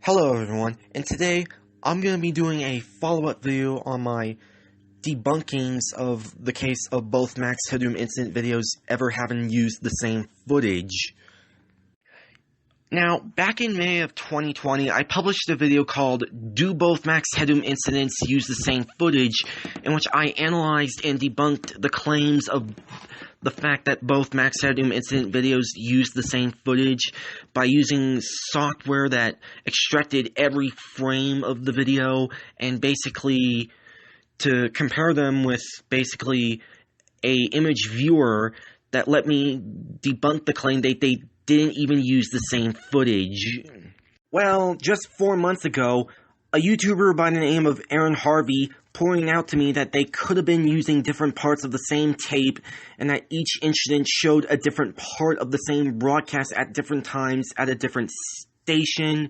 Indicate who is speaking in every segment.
Speaker 1: Hello everyone, and today I'm going to be doing a follow-up video on my debunkings of the case of both Max Headroom Incident videos ever having used the same footage. Now, back in May of 2020, I published a video called Do Both Max Headroom Incidents Use the Same Footage?, in which I analyzed and debunked the claims of the fact that both Max Headroom Incident videos use the same footage by using software that extracted every frame of the video and basically to compare them with basically a image viewer that let me debunk the claim that they didn't even use the same footage. Well, just 4 months ago, a YouTuber by the name of Aaron Harvey pointing out to me that they could have been using different parts of the same tape and that each incident showed a different part of the same broadcast at different times at a different station.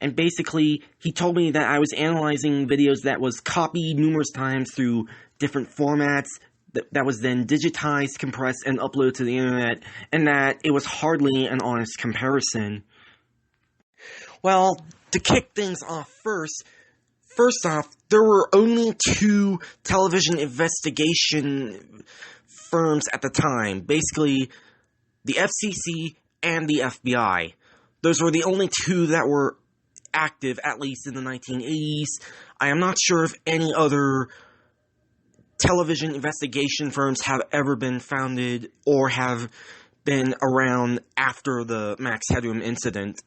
Speaker 1: And basically, he told me that I was analyzing videos that was copied numerous times through different formats, that was then digitized, compressed, and uploaded to the internet, and that it was hardly an honest comparison. Well, to kick things off first off, there were only two television investigation firms at the time, basically the FCC and the FBI. Those were the only two that were active, at least in the 1980s. I am not sure if any other television investigation firms have ever been founded or have been around after the Max Headroom incident.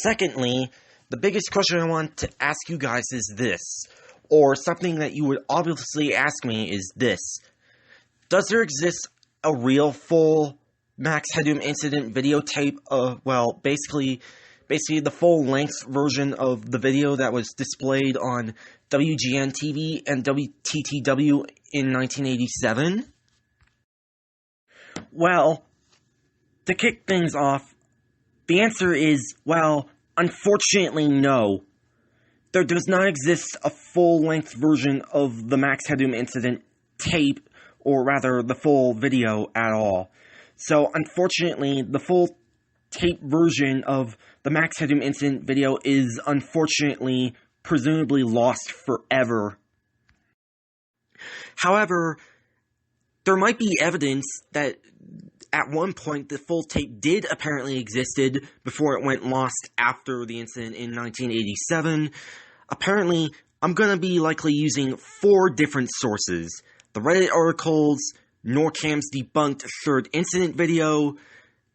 Speaker 1: Secondly, the biggest question I want to ask you guys is this, or something that you would obviously ask me is this. Does there exist a real full Max Headroom incident videotape of, well, basically the full-length version of the video that was displayed on WGN-TV and WTTW in 1987? Well, to kick things off, the answer is, well, unfortunately no. There does not exist a full-length version of the Max Headroom incident tape, or rather, the full video at all. So, unfortunately, the full tape version of the Max Headroom incident video is unfortunately, presumably lost forever. However, there might be evidence that at one point the full tape did apparently existed before it went lost after the incident in 1987. Apparently, I'm going to be likely using 4 different sources: the Reddit articles, Norcam's debunked third incident video,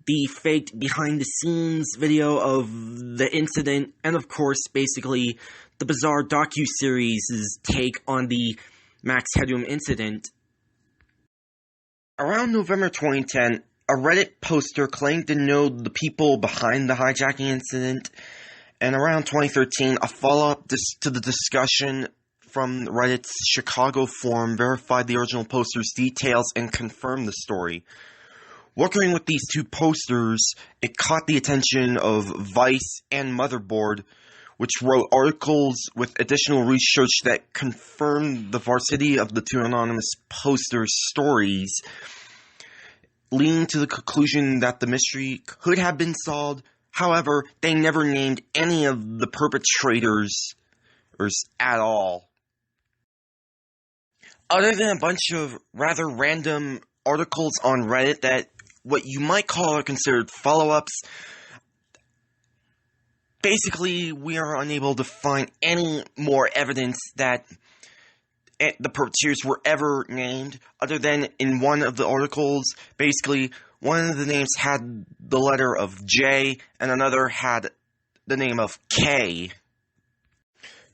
Speaker 1: the faked behind-the-scenes video of the incident, and of course, basically, the bizarre docu-series' take on the Max Headroom incident. Around November 2010, a Reddit poster claimed to know the people behind the hijacking incident, and around 2013, a follow-up to the discussion from Reddit's Chicago forum verified the original poster's details and confirmed the story. Working with these two posters, it caught the attention of Vice and Motherboard, which wrote articles with additional research that confirmed the veracity of the two anonymous posters' stories, leading to the conclusion that the mystery could have been solved. However, they never named any of the perpetrators at all. Other than a bunch of rather random articles on Reddit that what you might call are considered follow-ups, basically, we are unable to find any more evidence that the perpetrators were ever named, other than in one of the articles, basically, one of the names had the letter of J, and another had the name of K.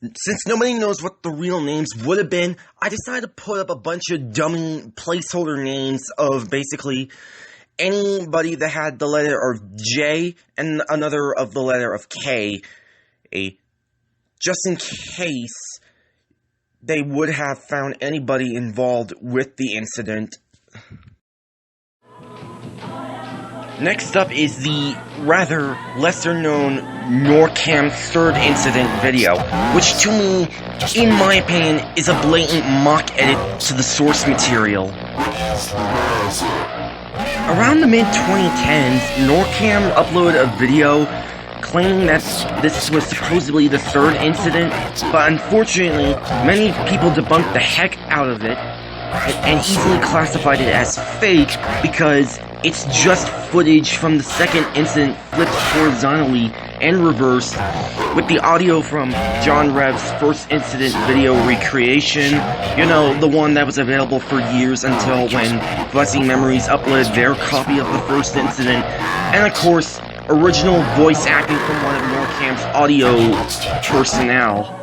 Speaker 1: Since nobody knows what the real names would have been, I decided to put up a bunch of dummy placeholder names of basically anybody that had the letter of J and another of the letter of K, just in case they would have found anybody involved with the incident. Next up is the rather lesser-known Norcam third incident video, which to me, in my opinion, is a blatant mock edit to the source material. Around the mid-2010s, Norcam uploaded a video claiming that this was supposedly the third incident, but unfortunately, many people debunked the heck out of it and easily classified it as fake because it's just footage from the second incident flipped horizontally and reversed, with the audio from John Rev's first incident video recreation, you know, the one that was available for years until when Fuzzy Memories uploaded their copy of the first incident, and of course, original voice acting from one of NORCAM's audio personnel.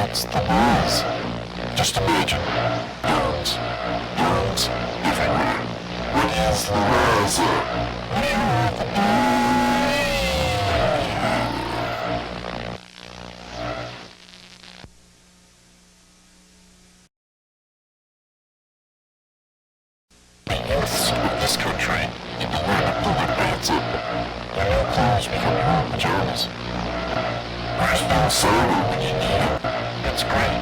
Speaker 2: What's the noise? Just imagine. Drones. Drones everywhere. What is the noise? The youths of this country need to learn to pull their pants up. Their new clothes become your own pajamas. There's no sound when you need it. It's great.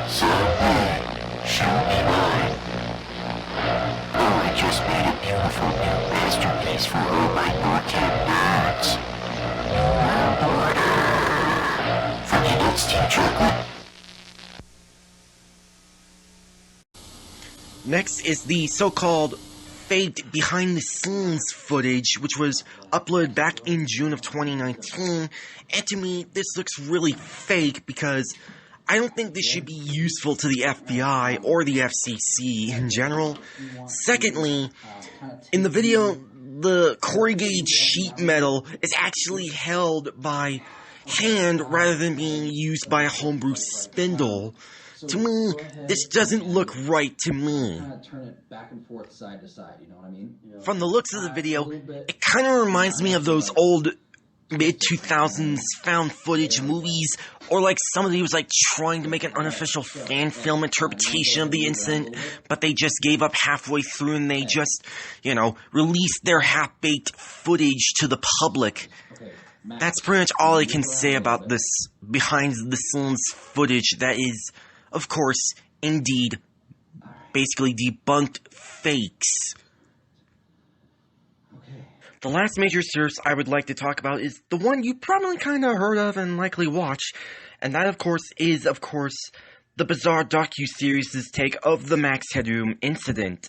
Speaker 2: So show me mine. Oh, I just made a beautiful new masterpiece for all my NORCAM nerds. Forget it's tea chocolate.
Speaker 1: Next is the so-called faked behind-the-scenes footage, which was uploaded back in June of 2019, and to me, this looks really fake because I don't think this should be useful to the FBI or the FCC in general. Secondly, in the video, the corrugated sheet metal is actually held by hand rather than being used by a homebrew spindle. To me, this doesn't look right to me.
Speaker 3: Turn it back and forth, side to side, you know what I mean?
Speaker 1: From the looks of the video, it kind of reminds me of those old mid-2000s found footage movies, or like somebody was like trying to make an unofficial fan film interpretation of the incident, but they just gave up halfway through and they just, you know, released their half-baked footage to the public. That's pretty much all I can say about this behind-the-scenes footage that is, of course, indeed, basically debunked fakes. The last major source I would like to talk about is the one you probably kind of heard of and likely watched, and that, of course, is, the bizarre docu-series' take of the Max Headroom Incident.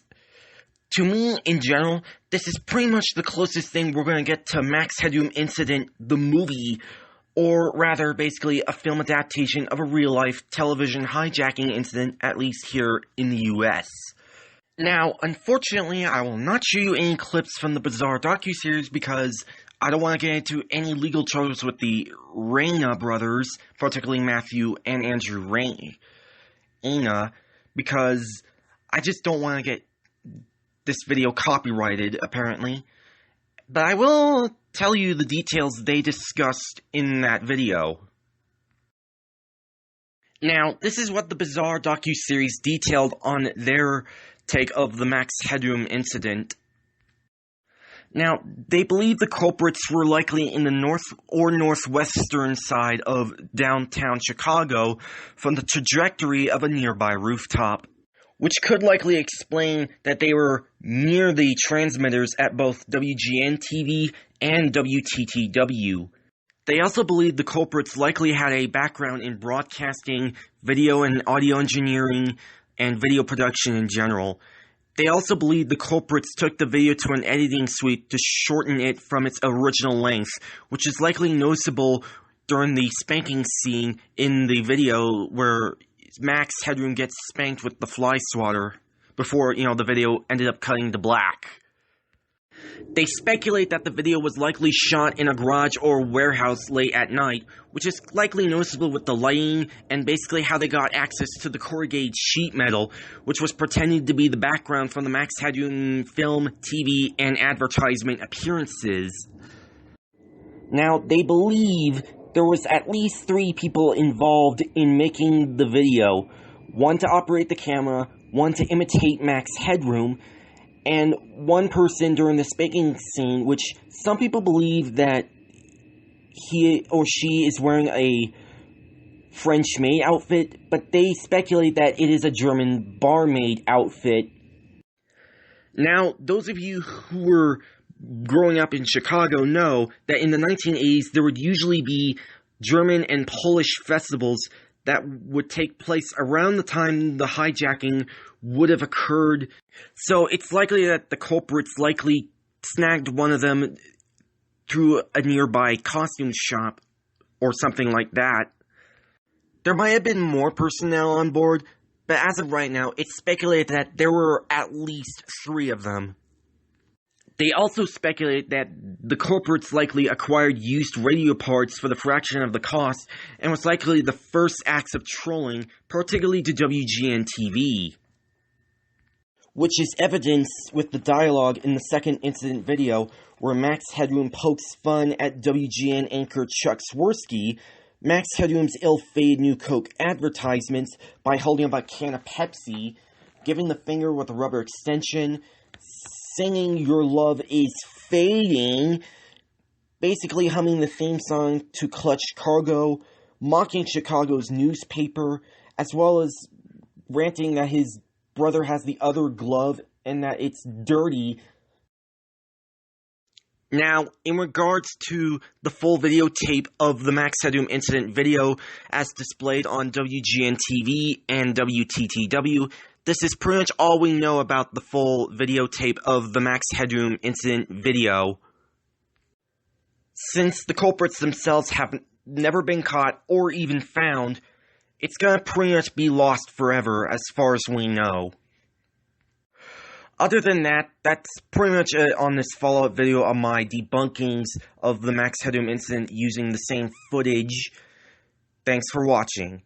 Speaker 1: To me, in general, this is pretty much the closest thing we're going to get to Max Headroom Incident, the movie, or rather, basically, a film adaptation of a real-life television hijacking incident, at least here in the US. Now, unfortunately, I will not show you any clips from the bizarre docuseries because I don't want to get into any legal troubles with the Reyna brothers, particularly Matthew and Andrew Reyna, because I just don't want to get this video copyrighted, apparently. But I will tell you the details they discussed in that video. Now, this is what the bizarre docuseries detailed on their take of the Max Headroom Incident. Now, they believe the culprits were likely in the north or northwestern side of downtown Chicago from the trajectory of a nearby rooftop, which could likely explain that they were near the transmitters at both WGN-TV and WTTW. They also believe the culprits likely had a background in broadcasting, video and audio engineering, and video production in general. They also believe the culprits took the video to an editing suite to shorten it from its original length, which is likely noticeable during the spanking scene in the video where Max Headroom gets spanked with the fly swatter before, the video ended up cutting to black. They speculate that the video was likely shot in a garage or warehouse late at night, which is likely noticeable with the lighting and basically how they got access to the corrugated sheet metal, which was pretended to be the background from the Max Headroom film, TV, and advertisement appearances. Now, they believe there was at least 3 people involved in making the video. 1 to operate the camera, 1 to imitate Max Headroom, and 1 person during the spanking scene, which some people believe that he or she is wearing a French maid outfit, but they speculate that it is a German barmaid outfit. Now, those of you who were growing up in Chicago know that in the 1980s there would usually be German and Polish festivals that would take place around the time the hijacking would have occurred. So it's likely that the culprits likely snagged one of them through a nearby costume shop or something like that. There might have been more personnel on board, but as of right now, it's speculated that there were at least 3 of them. They also speculate that the culprits likely acquired used radio parts for the fraction of the cost, and was likely the first acts of trolling, particularly to WGN-TV. Which is evidenced with the dialogue in the second incident video, where Max Headroom pokes fun at WGN anchor Chuck Swirsky, Max Headroom's ill-fated new Coke advertisements, by holding up a can of Pepsi, giving the finger with a rubber extension, singing "Your Love is Fading," basically humming the theme song to Clutch Cargo, mocking Chicago's newspaper, as well as ranting that his brother has the other glove and that it's dirty. Now, in regards to the full videotape of the Max Headroom Incident video as displayed on WGN-TV and WTTW, this is pretty much all we know about the full videotape of the Max Headroom Incident video. Since the culprits themselves have never been caught or even found, it's gonna pretty much be lost forever as far as we know. Other than that, that's pretty much it on this follow-up video of my debunkings of the Max Headroom incident using the same footage. Thanks for watching.